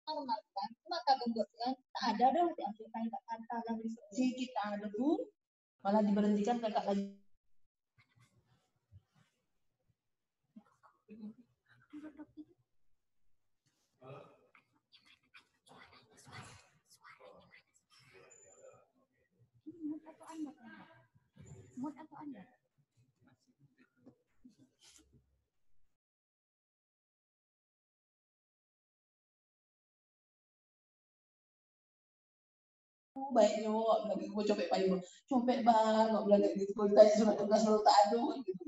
normal kan, maka bentuknya tak ada dong diambilkan kata dan diskusi kita debu malah diberhentikan kakak lagi. Mood atau anda? Baik nyok, lagi gue copek payung, copek bang, nggak bilang kayak gitu, kalau ditanya surat tugas lo tak ada gitu.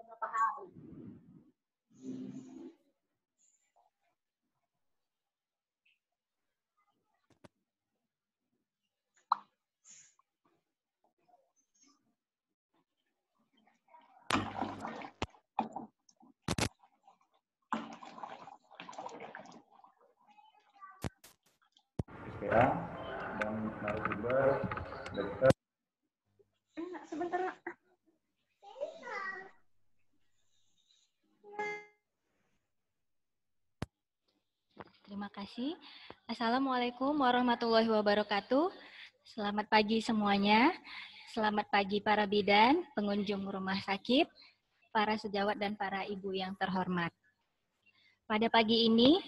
Berapa hari? saya dan narasumber Dr. Sebentar. Terima kasih. Assalamualaikum warahmatullahi wabarakatuh. Selamat pagi semuanya. Selamat pagi para bidan, pengunjung rumah sakit, para sejawat dan para ibu yang terhormat. Pada pagi ini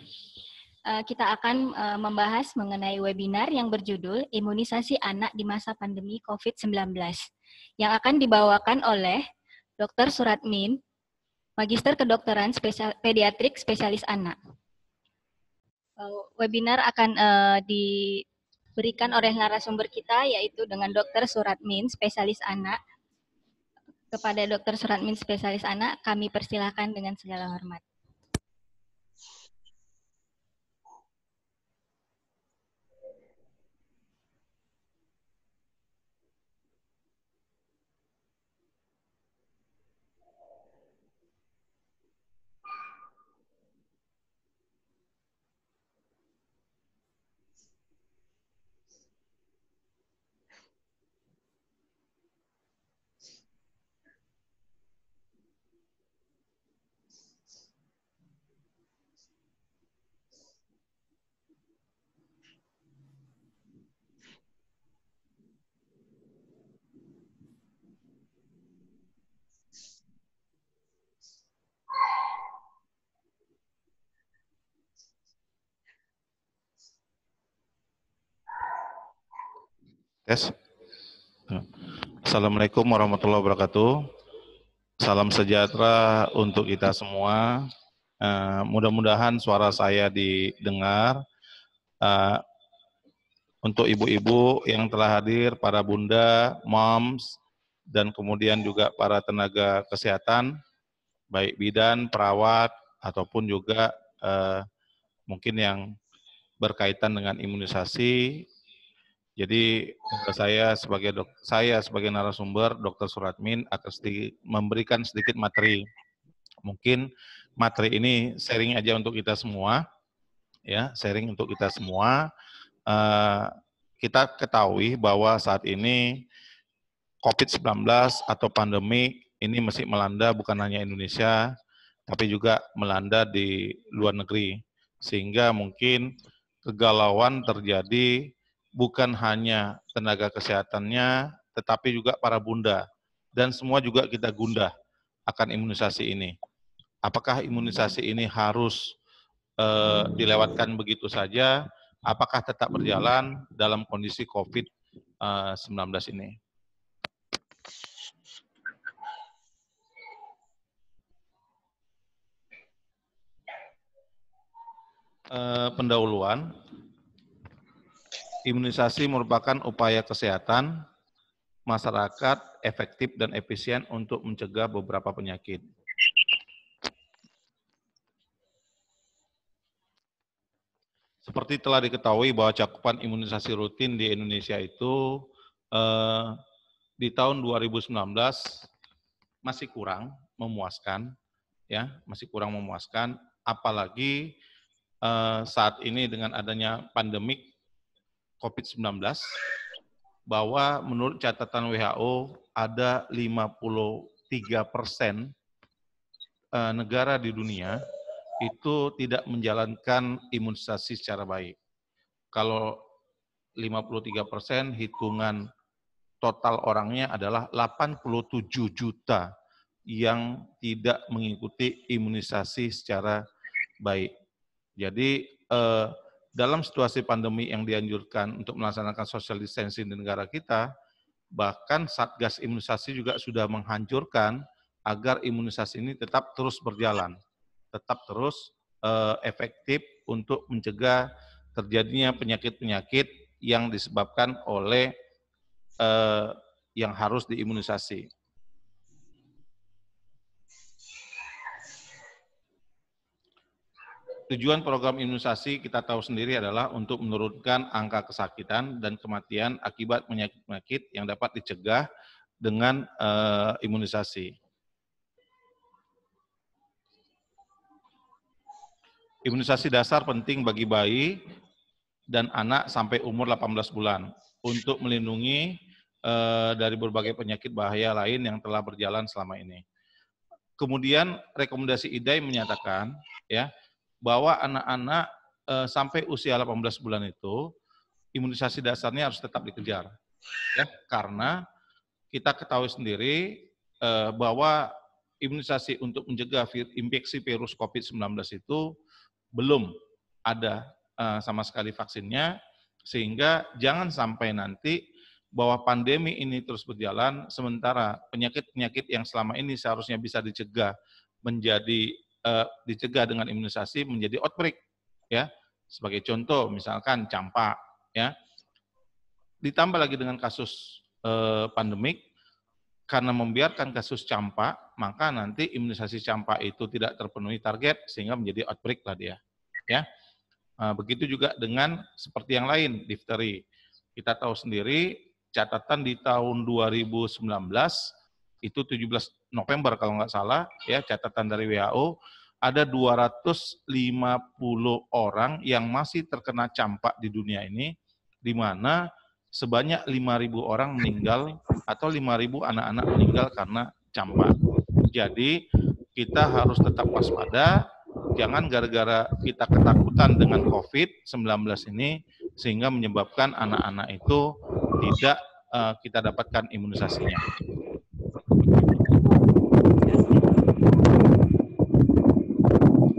kita akan membahas mengenai webinar yang berjudul Imunisasi Anak di Masa Pandemi COVID-19 yang akan dibawakan oleh Dr. Suratmin, Magister Kedokteran Pediatrik Spesialis Anak. Webinar akan diberikan oleh narasumber kita, yaitu dengan Dr. Suratmin, Spesialis Anak. Kepada Dr. Suratmin, Spesialis Anak, kami persilahkan dengan segala hormat. Yes. Assalamualaikum warahmatullahi wabarakatuh. Salam sejahtera untuk kita semua. Mudah-mudahan suara saya didengar. Untuk ibu-ibu yang telah hadir, para bunda, moms, dan kemudian juga para tenaga kesehatan, baik bidan, perawat, ataupun juga mungkin yang berkaitan dengan imunisasi. Jadi saya sebagai narasumber Dr. Suratmin akan memberikan sedikit materi. Mungkin materi ini sharing aja untuk kita semua, ya, sharing untuk kita semua. Kita ketahui bahwa saat ini COVID-19 atau pandemi ini masih melanda bukan hanya Indonesia, tapi juga melanda di luar negeri. Sehingga mungkin kegalauan terjadi bukan hanya tenaga kesehatannya, tetapi juga para bunda. Dan semua juga kita gundah akan imunisasi ini. Apakah imunisasi ini harus dilewatkan begitu saja? Apakah tetap berjalan dalam kondisi COVID-19 ini? Pendahuluan. Imunisasi merupakan upaya kesehatan masyarakat efektif dan efisien untuk mencegah beberapa penyakit. Seperti telah diketahui bahwa cakupan imunisasi rutin di Indonesia itu di tahun 2019 masih kurang memuaskan, ya, masih kurang memuaskan. Apalagi saat ini dengan adanya pandemik COVID-19, bahwa menurut catatan WHO ada 53% negara di dunia itu tidak menjalankan imunisasi secara baik. Kalau 53%, hitungan total orangnya adalah 87 juta yang tidak mengikuti imunisasi secara baik. Jadi dalam situasi pandemi yang dianjurkan untuk melaksanakan social distancing di negara kita, bahkan Satgas Imunisasi juga sudah menghancurkan agar imunisasi ini tetap terus berjalan, tetap terus efektif untuk mencegah terjadinya penyakit-penyakit yang disebabkan oleh yang harus diimunisasi. Tujuan program imunisasi kita tahu sendiri adalah untuk menurunkan angka kesakitan dan kematian akibat penyakit-penyakit yang dapat dicegah dengan imunisasi. Imunisasi dasar penting bagi bayi dan anak sampai umur 18 bulan untuk melindungi dari berbagai penyakit bahaya lain yang telah berjalan selama ini. Kemudian rekomendasi IDAI menyatakan ya bahwa anak-anak sampai usia 18 bulan itu imunisasi dasarnya harus tetap dikejar. Ya, karena kita ketahui sendiri bahwa imunisasi untuk mencegah infeksi virus COVID-19 itu belum ada sama sekali vaksinnya, sehingga jangan sampai nanti bahwa pandemi ini terus berjalan, sementara penyakit-penyakit yang selama ini seharusnya bisa dicegah menjadi dicegah dengan imunisasi menjadi outbreak, ya. Sebagai contoh, misalkan campak, ya. Ditambah lagi dengan kasus pandemik, karena membiarkan kasus campak, maka nanti imunisasi campak itu tidak terpenuhi target sehingga menjadi outbreak lah dia, ya. Begitu juga dengan seperti yang lain, difteri. Kita tahu sendiri catatan di tahun 2019 itu 17 November kalau nggak salah, ya, catatan dari WHO ada 250 orang yang masih terkena campak di dunia ini, di mana sebanyak 5.000 orang meninggal atau 5.000 anak-anak meninggal karena campak. Jadi kita harus tetap waspada, jangan gara-gara kita ketakutan dengan COVID-19 ini sehingga menyebabkan anak-anak itu tidak kita dapatkan imunisasinya.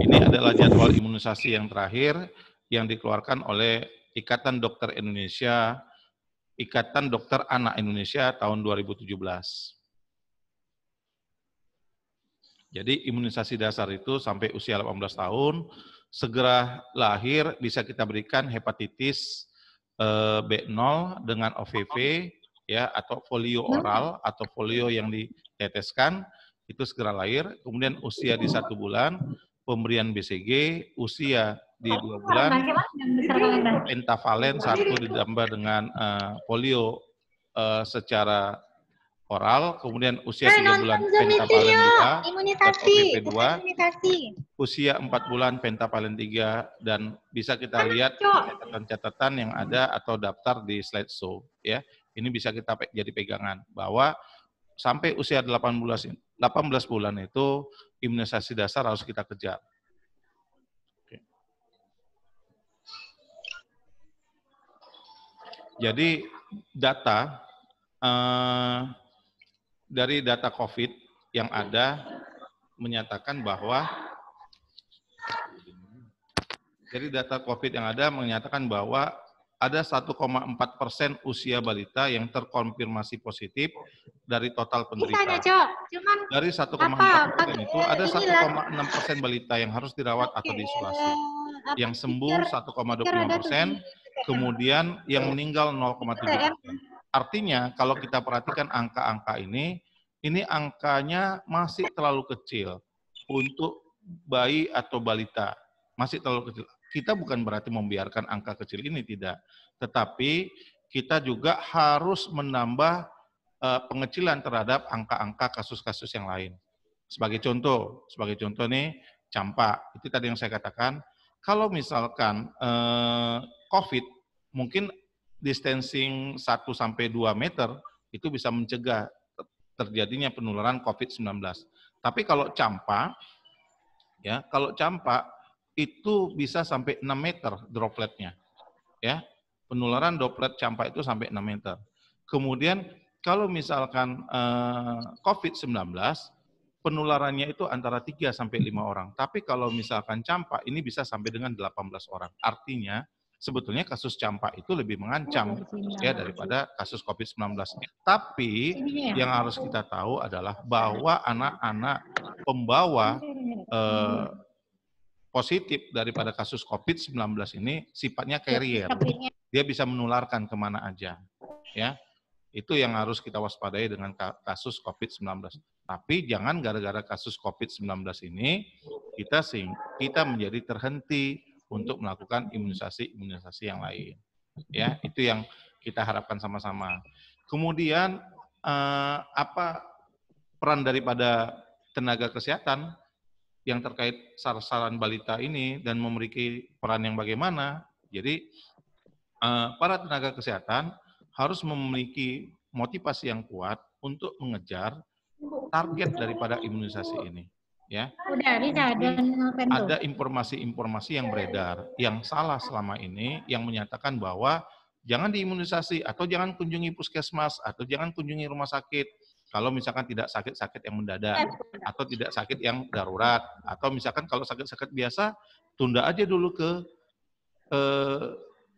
Ini adalah jadwal imunisasi yang terakhir yang dikeluarkan oleh Ikatan Dokter Indonesia, Ikatan Dokter Anak Indonesia tahun 2017. Jadi imunisasi dasar itu sampai usia 18 tahun, segera lahir bisa kita berikan hepatitis B0 dengan OVV, ya, atau folio oral atau folio yang diteteskan, itu segera lahir. Kemudian usia di 1 bulan, pemberian BCG, usia di 2 bulan, pentavalen 1 ditambah dengan polio secara oral, kemudian usia 3 bulan pentavalen 2, OVV 2, usia 4 bulan pentavalen 3, dan bisa kita lihat catatan-catatan yang ada atau daftar di slideshow, ya. Ini bisa kita jadi pegangan bahwa sampai usia 18 bulan itu imunisasi dasar harus kita kejar. Oke. Jadi data dari data COVID yang ada menyatakan bahwa ada 1,4% usia balita yang terkonfirmasi positif dari total penderita. Dari 1,4% itu ada 1,6% balita yang harus dirawat atau diisolasi. Yang sembuh 1,25%, kemudian yang meninggal 0,7%. Artinya kalau kita perhatikan angka-angka ini angkanya masih terlalu kecil untuk bayi atau balita. Masih terlalu kecil. Kita bukan berarti membiarkan angka kecil ini, tidak. Tetapi kita juga harus menambah pengecilan terhadap angka-angka kasus-kasus yang lain. Sebagai contoh nih, campak. Itu tadi yang saya katakan. Kalau misalkan COVID, mungkin distancing 1-2 meter itu bisa mencegah terjadinya penularan COVID-19. Tapi kalau campak, ya, itu bisa sampai 6 meter dropletnya. Ya, penularan droplet campak itu sampai 6 meter. Kemudian kalau misalkan COVID-19, penularannya itu antara 3 sampai 5 orang. Tapi kalau misalkan campak ini bisa sampai dengan 18 orang. Artinya sebetulnya kasus campak itu lebih mengancam ya daripada kasus COVID-19. Tapi yang harus kita tahu adalah bahwa anak-anak pembawa positif daripada kasus COVID-19 ini sifatnya carrier. Dia bisa menularkan kemana aja. Ya, itu yang harus kita waspadai dengan kasus COVID-19. Tapi jangan gara-gara kasus COVID-19 ini kita menjadi terhenti untuk melakukan imunisasi yang lain. Ya, itu yang kita harapkan sama-sama. Kemudian apa peran daripada tenaga kesehatan yang terkait sasaran balita ini dan memiliki peran yang bagaimana? Jadi para tenaga kesehatan harus memiliki motivasi yang kuat untuk mengejar target daripada imunisasi ini. Ya, Udah bisa dan ada informasi-informasi yang beredar yang salah selama ini yang menyatakan bahwa jangan diimunisasi atau jangan kunjungi puskesmas atau jangan kunjungi rumah sakit kalau misalkan tidak sakit-sakit yang mendadak atau tidak sakit yang darurat atau misalkan kalau sakit-sakit biasa tunda aja dulu ke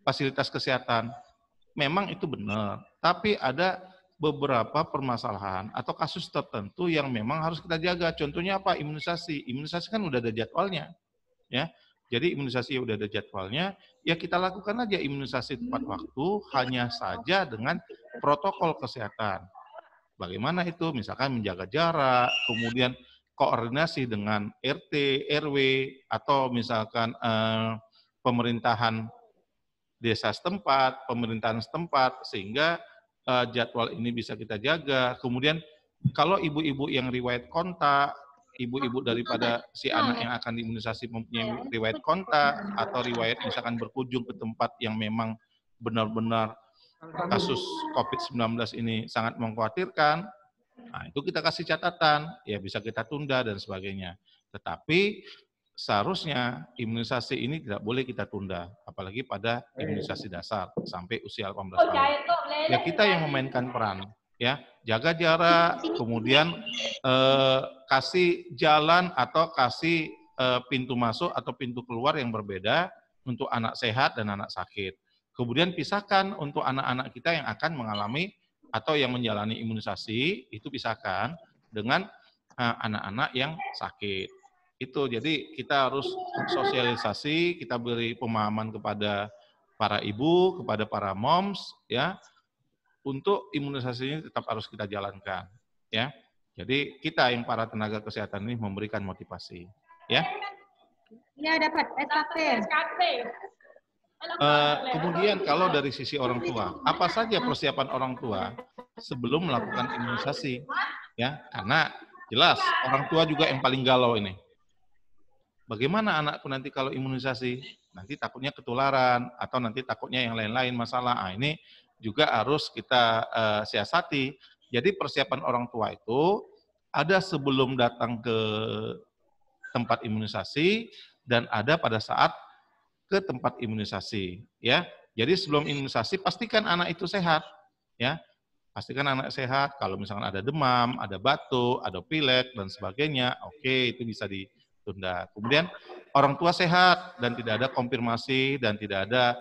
fasilitas kesehatan. Memang itu benar, tapi ada beberapa permasalahan atau kasus tertentu yang memang harus kita jaga. Contohnya apa? Imunisasi. Imunisasi kan udah ada jadwalnya, ya. Jadi imunisasi udah ada jadwalnya, ya kita lakukan aja imunisasi tepat waktu, hanya saja dengan protokol kesehatan. Bagaimana itu? Misalkan menjaga jarak, kemudian koordinasi dengan RT, RW, atau misalkan pemerintahan desa setempat, pemerintahan setempat, sehingga jadwal ini bisa kita jaga. Kemudian kalau ibu-ibu yang riwayat kontak, ibu-ibu daripada si anak yang akan diimunisasi mempunyai riwayat kontak, atau riwayat misalkan berkunjung ke tempat yang memang benar-benar kasus COVID-19 ini sangat mengkhawatirkan, nah itu kita kasih catatan, ya bisa kita tunda dan sebagainya. Tetapi seharusnya imunisasi ini tidak boleh kita tunda, apalagi pada imunisasi dasar sampai usia 18 tahun. Ya kita yang memainkan peran, ya jaga jarak, kemudian kasih jalan atau kasih pintu masuk atau pintu keluar yang berbeda untuk anak sehat dan anak sakit. Kemudian pisahkan untuk anak-anak kita yang akan mengalami atau yang menjalani imunisasi, itu pisahkan dengan anak-anak yang sakit. Itu jadi kita harus sosialisasi, kita beri pemahaman kepada para ibu, kepada para moms, ya, untuk imunisasi ini tetap harus kita jalankan, ya. Jadi kita yang para tenaga kesehatan ini memberikan motivasi, ya. Ya dapat SKP. Kemudian kalau dari sisi orang tua, apa saja persiapan orang tua sebelum melakukan imunisasi, ya? Karena jelas orang tua juga yang paling galau ini. Bagaimana anakku nanti kalau imunisasi? Nanti takutnya ketularan, atau nanti takutnya yang lain-lain masalah. Nah, ini juga harus kita siasati. Jadi persiapan orang tua itu ada sebelum datang ke tempat imunisasi dan ada pada saat ke tempat imunisasi. Ya, jadi sebelum imunisasi pastikan anak itu sehat. Ya, pastikan anak sehat. Kalau misalkan ada demam, ada batuk, ada pilek dan sebagainya, oke, itu bisa ditunda. Kemudian orang tua sehat dan tidak ada konfirmasi dan tidak ada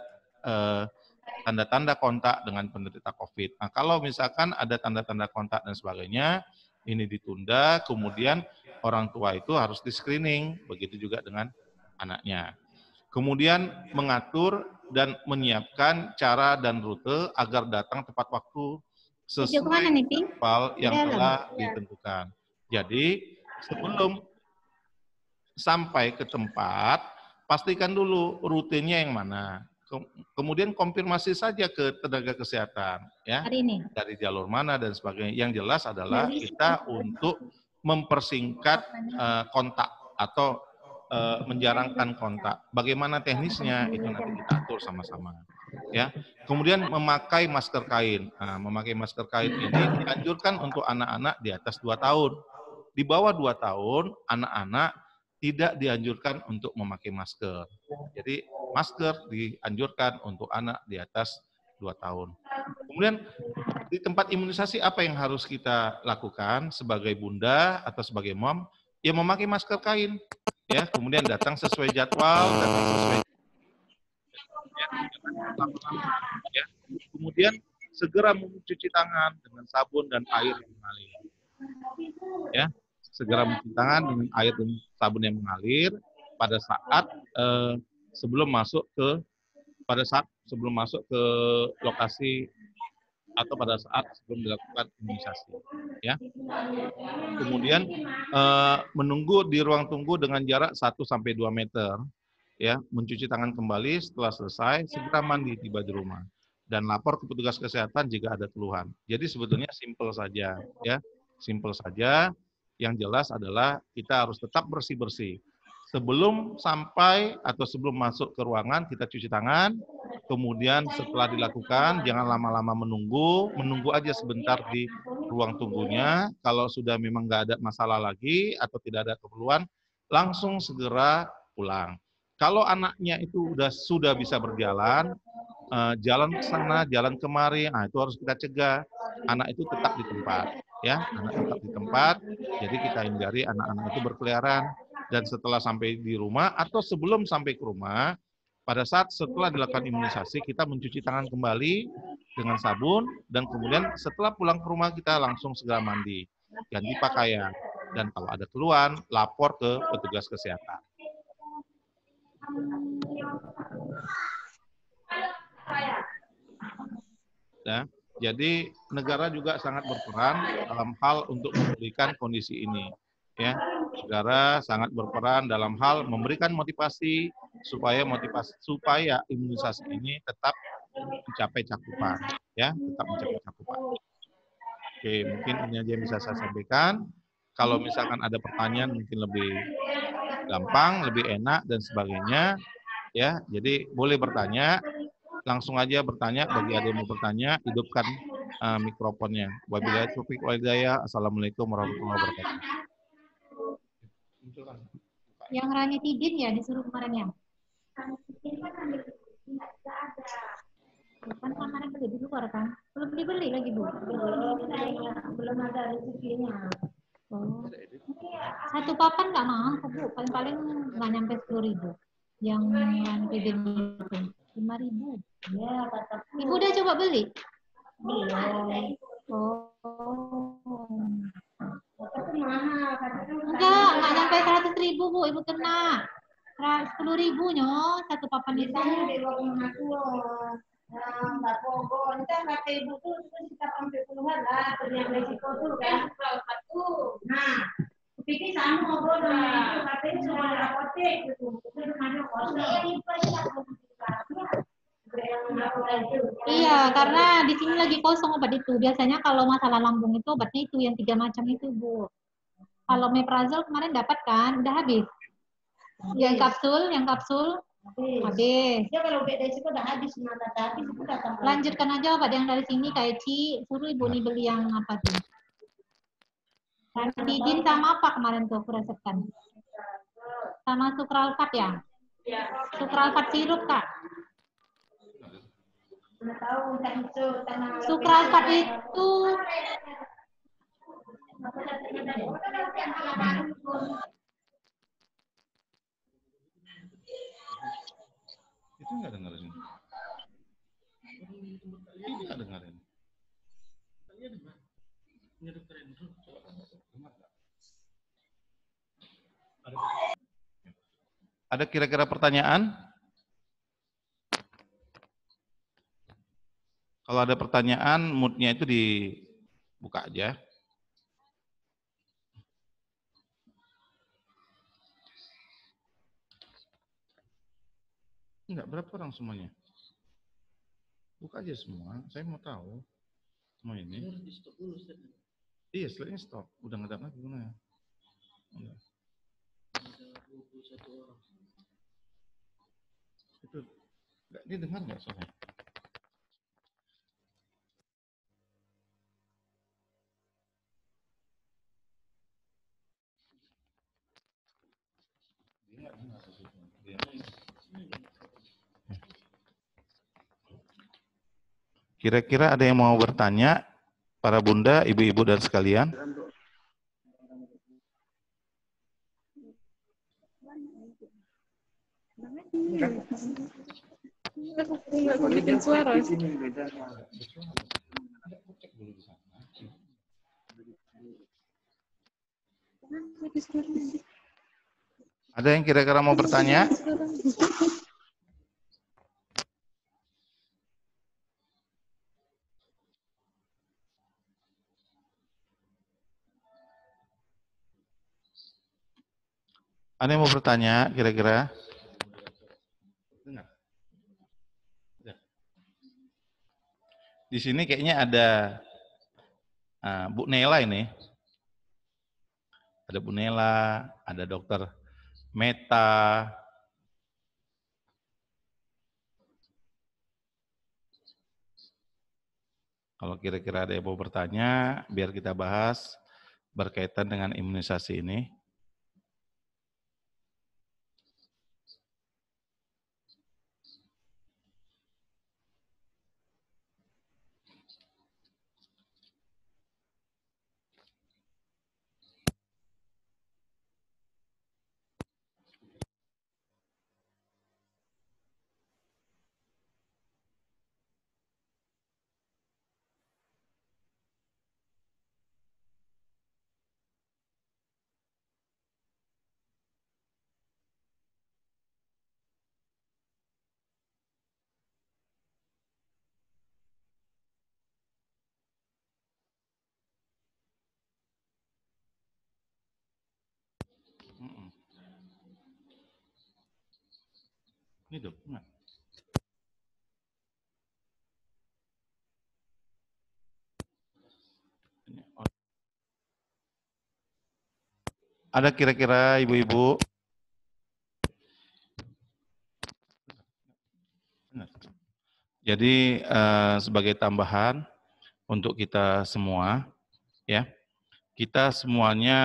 tanda-tanda kontak dengan penderita COVID. Nah, kalau misalkan ada tanda-tanda kontak dan sebagainya, ini ditunda, kemudian orang tua itu harus di-screening, begitu juga dengan anaknya. Kemudian mengatur dan menyiapkan cara dan rute agar datang tepat waktu sesuai jadwal yang telah ditentukan. Jadi sebelum sampai ke tempat, pastikan dulu rutenya yang mana. Kemudian konfirmasi saja ke tenaga kesehatan, ya, dari jalur mana dan sebagainya. Yang jelas adalah kita untuk mempersingkat kontak atau menjarangkan kontak. Bagaimana teknisnya itu nanti kita atur sama-sama. Ya, kemudian memakai masker kain. Nah, memakai masker kain ini dianjurkan untuk anak-anak di atas 2 tahun. Di bawah 2 tahun, anak-anak tidak dianjurkan untuk memakai masker. Jadi masker dianjurkan untuk anak di atas 2 tahun. Kemudian di tempat imunisasi apa yang harus kita lakukan sebagai bunda atau sebagai mom? Ya memakai masker kain. Ya, kemudian datang sesuai jadwal, datang sesuai ya. Kemudian segera mencuci tangan dengan sabun dan air yang mengalir. Ya, segera mencuci tangan dengan air dan sabun yang mengalir pada saat sebelum masuk ke lokasi atau pada saat sebelum dilakukan imunisasi, ya. Kemudian menunggu di ruang tunggu dengan jarak 1-2 meter, ya. Mencuci tangan kembali setelah selesai, segera mandi tiba di rumah dan lapor ke petugas kesehatan jika ada keluhan. Jadi sebetulnya simpel saja, ya, simpel saja. Yang jelas adalah kita harus tetap bersih-bersih. sebelum sampai atau sebelum masuk ke ruangan kita cuci tangan. Kemudian setelah dilakukan jangan lama-lama menunggu aja sebentar di ruang tunggunya. Kalau sudah memang nggak ada masalah lagi atau tidak ada keperluan, langsung segera pulang. Kalau anaknya itu sudah bisa berjalan, jalan ke sana, jalan kemari, nah itu harus kita cegah. Anak itu tetap di tempat, ya, anak tetap di tempat. Jadi kita hindari anak-anak itu berkeliaran. Dan setelah sampai di rumah atau sebelum sampai ke rumah, pada saat setelah dilakukan imunisasi, kita mencuci tangan kembali dengan sabun, dan kemudian setelah pulang ke rumah kita langsung segera mandi, ganti pakaian, dan kalau ada keluhan, lapor ke petugas kesehatan. Ya, jadi negara juga sangat berperan dalam hal untuk memulihkan kondisi ini. Ya, negara sangat berperan dalam hal memberikan motivasi supaya imunisasi ini tetap mencapai cakupan, ya, tetap mencapai cakupan. Oke, mungkin ini aja yang bisa saya sampaikan. Kalau misalkan ada pertanyaan mungkin lebih gampang, lebih enak dan sebagainya, ya. Jadi boleh bertanya, langsung aja bertanya. Bagi ada yang mau bertanya, hidupkan mikrofonnya. Wabillahi taufiq wal hidayah. Assalamualaikum warahmatullahi wabarakatuh. Yang ranitidin ya disuruh kemarin ya. Kan kemarin beli di luar kan? Belum dibeli lagi Bu. Belum ada rezekinya. Oh. Satu papan nggak mampu Bu, paling-paling nggak nyampe 10.000. Yang ranitidin itu 5.000. Ya, kata Ibu udah coba beli? Belum. Oh. Tapi mahal. Enggak nyampe 100.000 Bu, Ibu kena. 10.000 nyo, satu papan itu. Di ruang aku, Mbak Pogo, entah kata Ibu tuh sekitar sampai puluhan lah, yang resiko tuh kan. Nah, pikir sama ngobrol dengan itu, katanya sudah ada apotek gitu. Itu namanya kosong. Iya, karena di sini lagi kosong obat itu. Biasanya kalau masalah lambung itu obatnya itu yang 3 macam itu, Bu. Kalau meprazol kemarin dapat kan, udah habis. Yang kapsul habis. Ya kalau obat dari situ udah habis, mata habis itu datang. Lanjutkan aja obat yang dari sini kayak Ci, suruh Ibu nih beli yang apa tuh? Ranitidin sama apa kemarin tuh aku resepkan? Sama sukralfat ya? Sukralfat sirup, Kak. Sukralfat itu Itu nggak dengerin. Ini nggak dengerin. Ada kira-kira pertanyaan? Kalau ada pertanyaan, mood-nya itu dibuka aja. Enggak, berapa orang semuanya? Buka aja semua, saya mau tahu. Semua ini. Iya, slide-nya stop. Udah nggak ada lagi gunanya. Udah. Itu, dia dengar nggak soalnya? Kira-kira ada yang mau bertanya, para bunda, ibu-ibu dan sekalian? Suara. Ada yang kira-kira mau bertanya? Ada yang mau bertanya kira-kira? Di sini kayaknya ada Bu Nela ini. Ada Bu Nela, ada Dokter Meta, kalau kira-kira ada yang mau bertanya, biar kita bahas berkaitan dengan imunisasi ini. Ini dong. Ada kira-kira ibu-ibu? Jadi sebagai tambahan untuk kita semua, ya, kita semuanya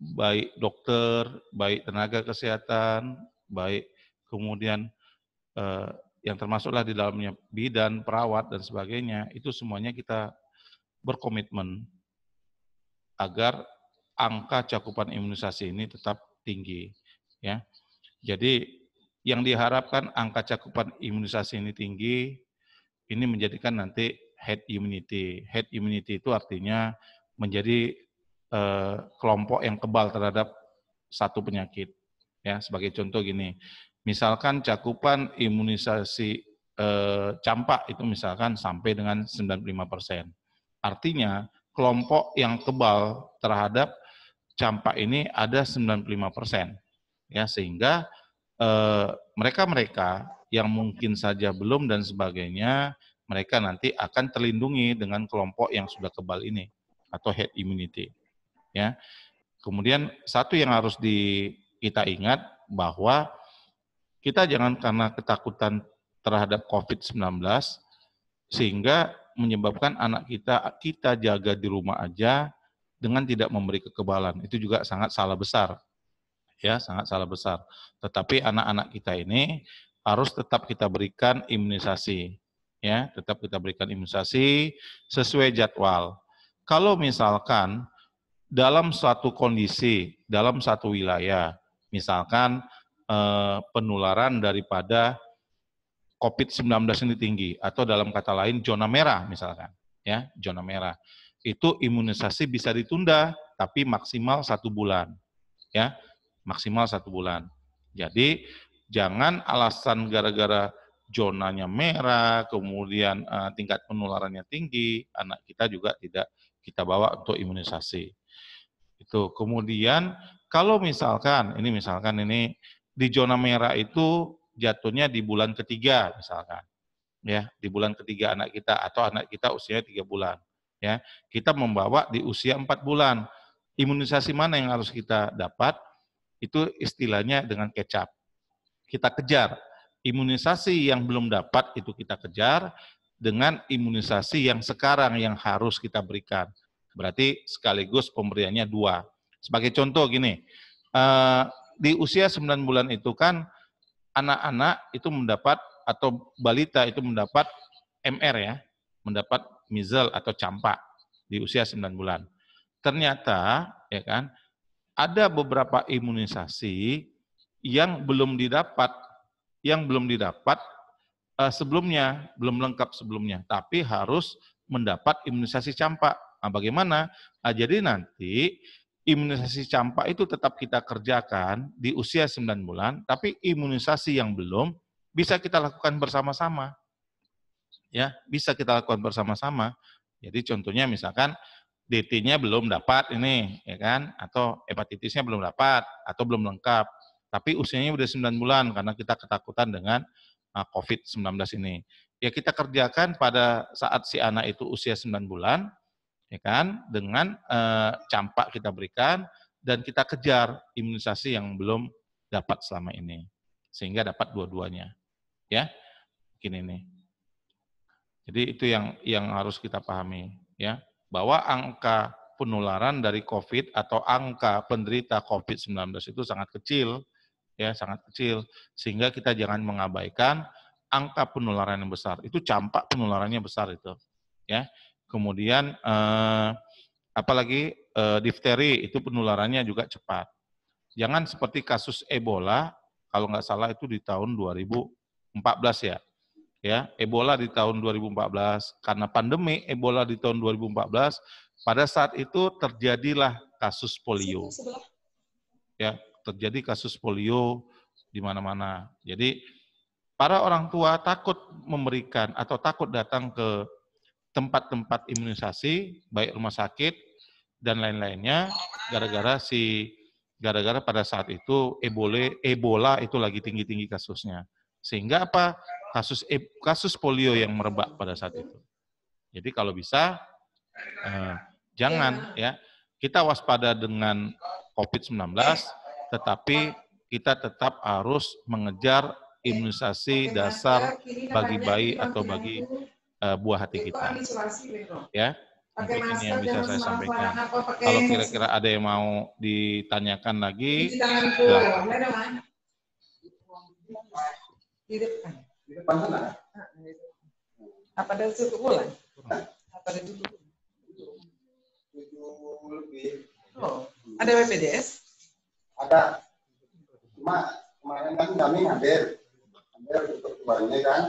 baik dokter, baik tenaga kesehatan, baik kemudian yang termasuklah di dalamnya bidan, perawat dan sebagainya, itu semuanya kita berkomitmen agar angka cakupan imunisasi ini tetap tinggi, ya. Jadi yang diharapkan angka cakupan imunisasi ini tinggi, ini menjadikan nanti herd immunity. Herd immunity itu artinya menjadi kelompok yang kebal terhadap satu penyakit. Ya, sebagai contoh gini, misalkan cakupan imunisasi campak itu misalkan sampai dengan 95%. Artinya kelompok yang kebal terhadap campak ini ada 95%. Ya, sehingga mereka-mereka yang mungkin saja belum dan sebagainya, mereka nanti akan terlindungi dengan kelompok yang sudah kebal ini atau herd immunity. Ya. Kemudian satu yang harus kita ingat bahwa kita jangan karena ketakutan terhadap COVID-19 sehingga menyebabkan anak kita jaga di rumah aja dengan tidak memberi kekebalan. Itu juga sangat salah besar. Ya, sangat salah besar. Tetapi anak-anak kita ini harus tetap kita berikan imunisasi. Ya, tetap kita berikan imunisasi sesuai jadwal. Kalau misalkan dalam suatu kondisi, dalam satu wilayah, misalkan penularan daripada COVID-19 ini tinggi, atau dalam kata lain zona merah misalkan, ya, zona merah, itu imunisasi bisa ditunda, tapi maksimal 1 bulan, ya, maksimal 1 bulan. Jadi jangan alasan gara-gara zonanya merah, kemudian tingkat penularannya tinggi, anak kita juga tidak kita bawa untuk imunisasi. Itu. Kemudian kalau misalkan ini di zona merah itu jatuhnya di bulan ketiga misalkan, ya, di bulan ketiga anak kita atau anak kita usianya 3 bulan, ya, kita membawa di usia 4 bulan. Imunisasi mana yang harus kita dapat? Itu istilahnya dengan kecap. Kita kejar imunisasi yang belum dapat, itu kita kejar dengan imunisasi yang sekarang yang harus kita berikan. Berarti sekaligus pemberiannya 2. Sebagai contoh gini, di usia 9 bulan itu kan anak-anak itu mendapat atau balita itu mendapat MR, ya, mendapat measles atau campak di usia 9 bulan. Ternyata, ya kan, ada beberapa imunisasi yang belum didapat sebelumnya, belum lengkap sebelumnya, tapi harus mendapat imunisasi campak. Nah, bagaimana? Nah, jadi nanti imunisasi campak itu tetap kita kerjakan di usia 9 bulan, tapi imunisasi yang belum bisa kita lakukan bersama-sama. Ya, bisa kita lakukan bersama-sama. Jadi contohnya misalkan DT-nya belum dapat ini, ya kan, atau hepatitisnya belum dapat atau belum lengkap, tapi usianya udah 9 bulan karena kita ketakutan dengan COVID-19 ini. Ya kita kerjakan pada saat si anak itu usia 9 bulan, ya kan, dengan campak kita berikan, dan kita kejar imunisasi yang belum dapat selama ini. Sehingga dapat dua-duanya. Ya, mungkin ini. Jadi itu yang harus kita pahami, ya, bahwa angka penularan dari COVID atau angka penderita COVID-19 itu sangat kecil, ya, sangat kecil, sehingga kita jangan mengabaikan angka penularan yang besar. Itu campak penularannya besar itu, ya. Kemudian apalagi difteri itu penularannya juga cepat. Jangan seperti kasus Ebola, kalau nggak salah itu di tahun 2014 ya. Ya, Ebola di tahun 2014, karena pandemi Ebola di tahun 2014, pada saat itu terjadilah kasus polio. Ya, terjadi kasus polio di mana-mana. Jadi para orang tua takut memberikan atau takut datang ke tempat-tempat imunisasi, baik rumah sakit dan lain-lainnya, gara-gara pada saat itu Ebola itu lagi tinggi-tinggi kasusnya. Sehingga apa? Kasus polio yang merebak pada saat itu. Jadi kalau bisa jangan, ya, kita waspada dengan COVID-19, tetapi kita tetap harus mengejar imunisasi dasar bagi bayi atau bagi buah hati kita. Ya, mungkin ini yang bisa saya sampaikan. Kalau kira-kira ada yang mau ditanyakan lagi, silakan. Apa ada tutup bulan? Apa ada tutup? Oh, ada BPJS? Ada. Cuma kemarin kan kami ngambil untuk keluarnya kan.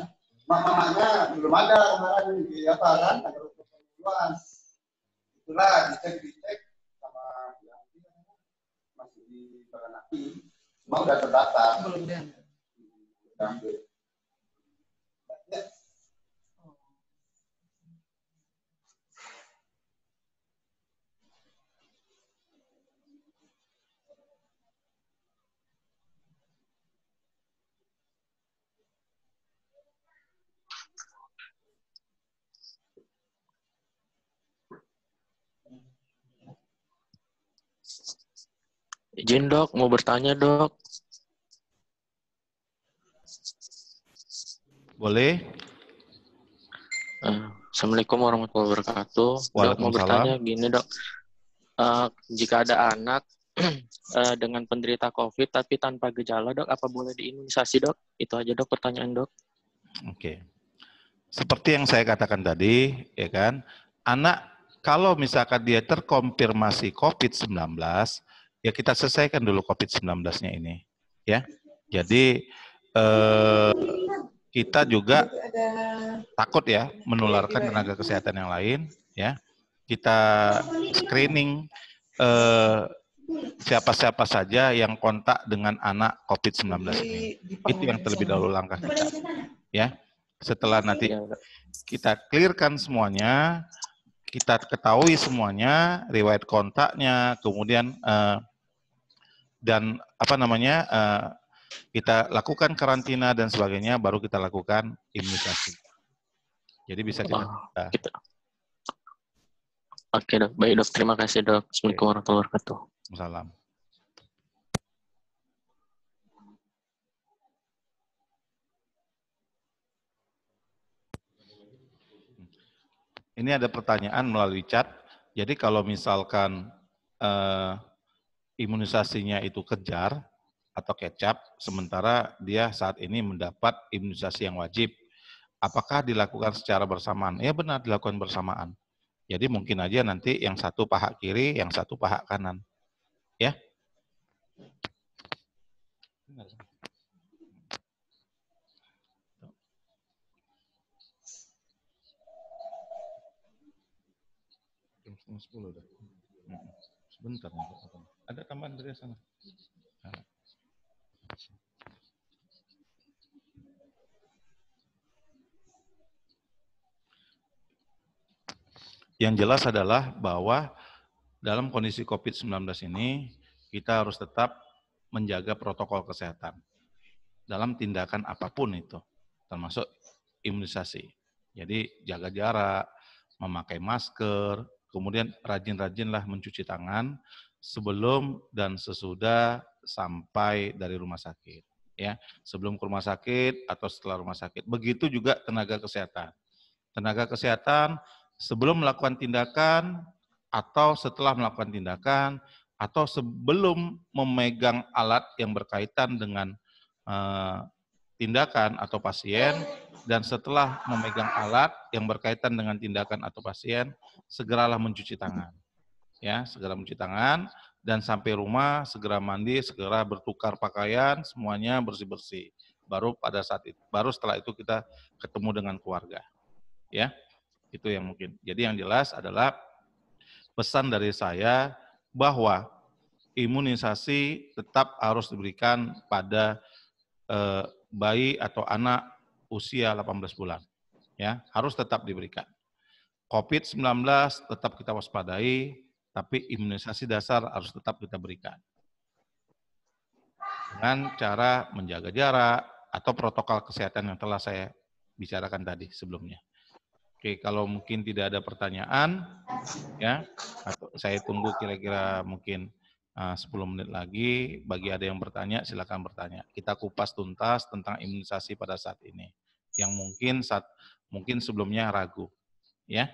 Mamanya belum ada kemarin di apa kan? Ada keperluan. Itulah dicek sama yang masih di Baranaki. Cuma udah terdaftar. Belum ada. Ambil. Izin dok, mau bertanya dok. Boleh? Assalamualaikum warahmatullahi wabarakatuh. Dok, mau bertanya gini dok. Jika ada anak dengan penderita COVID tapi tanpa gejala dok, apa boleh diimunisasi dok? Itu aja dok pertanyaan dok. Oke. Seperti yang saya katakan tadi, ya kan, anak kalau misalkan dia terkonfirmasi COVID-19, ya kita selesaikan dulu COVID-19-nya ini, ya. Jadi kita juga takut ya menularkan tenaga kesehatan yang lain, ya. Kita screening siapa-siapa saja yang kontak dengan anak COVID-19 ini. Itu yang terlebih dahulu langkah kita, ya. Setelah nanti kita clearkan semuanya, kita ketahui semuanya, riwayat kontaknya, kemudian dan apa namanya, kita lakukan karantina dan sebagainya, baru kita lakukan imunisasi. Jadi bisa kita. Oke dok, baik dok, terima kasih dok. Assalamualaikum warahmatullahi wabarakatuh. Salam. Ini ada pertanyaan melalui chat. Jadi kalau misalkan imunisasinya itu kejar atau kecap, sementara dia saat ini mendapat imunisasi yang wajib, apakah dilakukan secara bersamaan? Ya benar, dilakukan bersamaan. Jadi mungkin aja nanti yang satu paha kiri, yang satu paha kanan. Ya. Jam 10 udah. Sebentar. Ada tambahan dari sana. Yang jelas adalah bahwa dalam kondisi COVID-19 ini, kita harus tetap menjaga protokol kesehatan dalam tindakan apapun itu, termasuk imunisasi. Jadi jaga jarak, memakai masker, kemudian rajin-rajinlah mencuci tangan sebelum dan sesudah sampai dari rumah sakit. Ya, sebelum ke rumah sakit atau setelah rumah sakit. Begitu juga tenaga kesehatan. Tenaga kesehatan sebelum melakukan tindakan atau setelah melakukan tindakan atau sebelum memegang alat yang berkaitan dengan tindakan atau pasien dan setelah memegang alat yang berkaitan dengan tindakan atau pasien, segeralah mencuci tangan. Ya, segera mencuci tangan dan sampai rumah segera mandi, segera bertukar pakaian, semuanya bersih-bersih. Baru pada saat itu, baru setelah itu kita ketemu dengan keluarga. Ya, itu yang mungkin. Jadi yang jelas adalah pesan dari saya bahwa imunisasi tetap harus diberikan pada bayi atau anak usia 18 bulan. Ya, harus tetap diberikan. COVID-19 tetap kita waspadai, tapi imunisasi dasar harus tetap kita berikan. Dengan cara menjaga jarak atau protokol kesehatan yang telah saya bicarakan tadi sebelumnya. Oke, kalau mungkin tidak ada pertanyaan, ya, atau saya tunggu kira-kira mungkin 10 menit lagi. Bagi ada yang bertanya, silakan bertanya. Kita kupas tuntas tentang imunisasi pada saat ini, yang mungkin sebelumnya ragu, ya.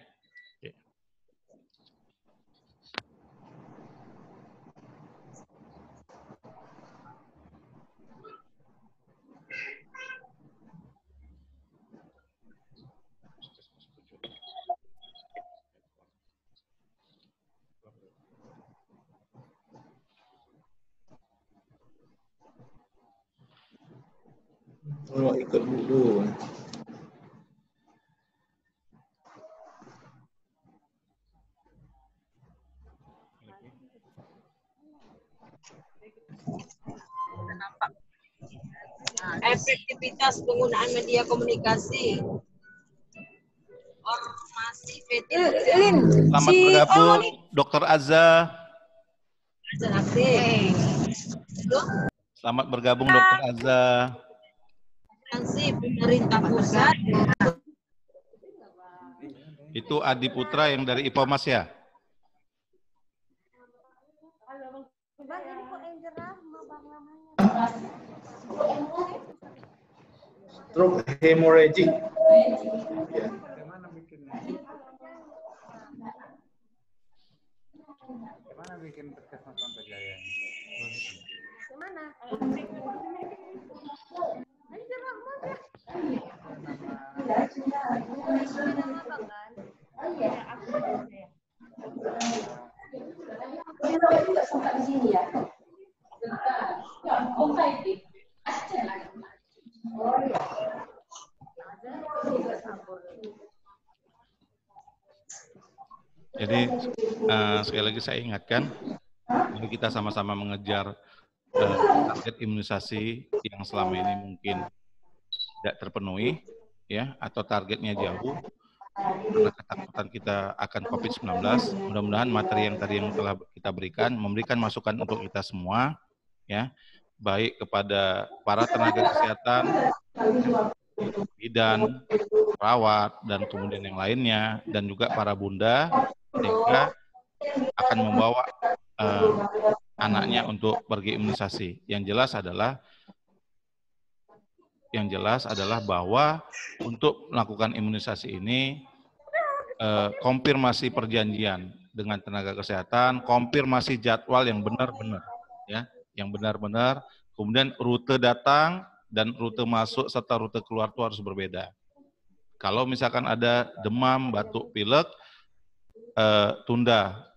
Oh, ikut dulu. Efektivitas penggunaan media komunikasi. Ormasi PT. Selamat bergabung, Dr. Azza. Selamat bergabung, Dr. Azza. Pemerintah pusat. Itu Adi Putra yang dari IPOMAS ya? Stroke hemorrhagic. Gimana bikin puskesmas Pampa Jaya? Gimana? Jadi sekali lagi saya ingatkan, mari kita sama-sama mengejar target imunisasi yang selama ini mungkin tidak terpenuhi, ya, atau targetnya jauh karena ketakutan kita akan COVID-19. Mudah-mudahan materi yang tadi yang telah kita berikan memberikan masukan untuk kita semua, ya, baik kepada para tenaga kesehatan, bidan, perawat, dan kemudian yang lainnya, dan juga para bunda, sehingga akan membawa anaknya untuk pergi imunisasi. Yang jelas adalah bahwa untuk melakukan imunisasi ini, konfirmasi perjanjian dengan tenaga kesehatan, konfirmasi jadwal yang benar-benar, ya, yang benar-benar, kemudian rute datang dan rute masuk serta rute keluar itu harus berbeda. Kalau misalkan ada demam, batuk, pilek, tunda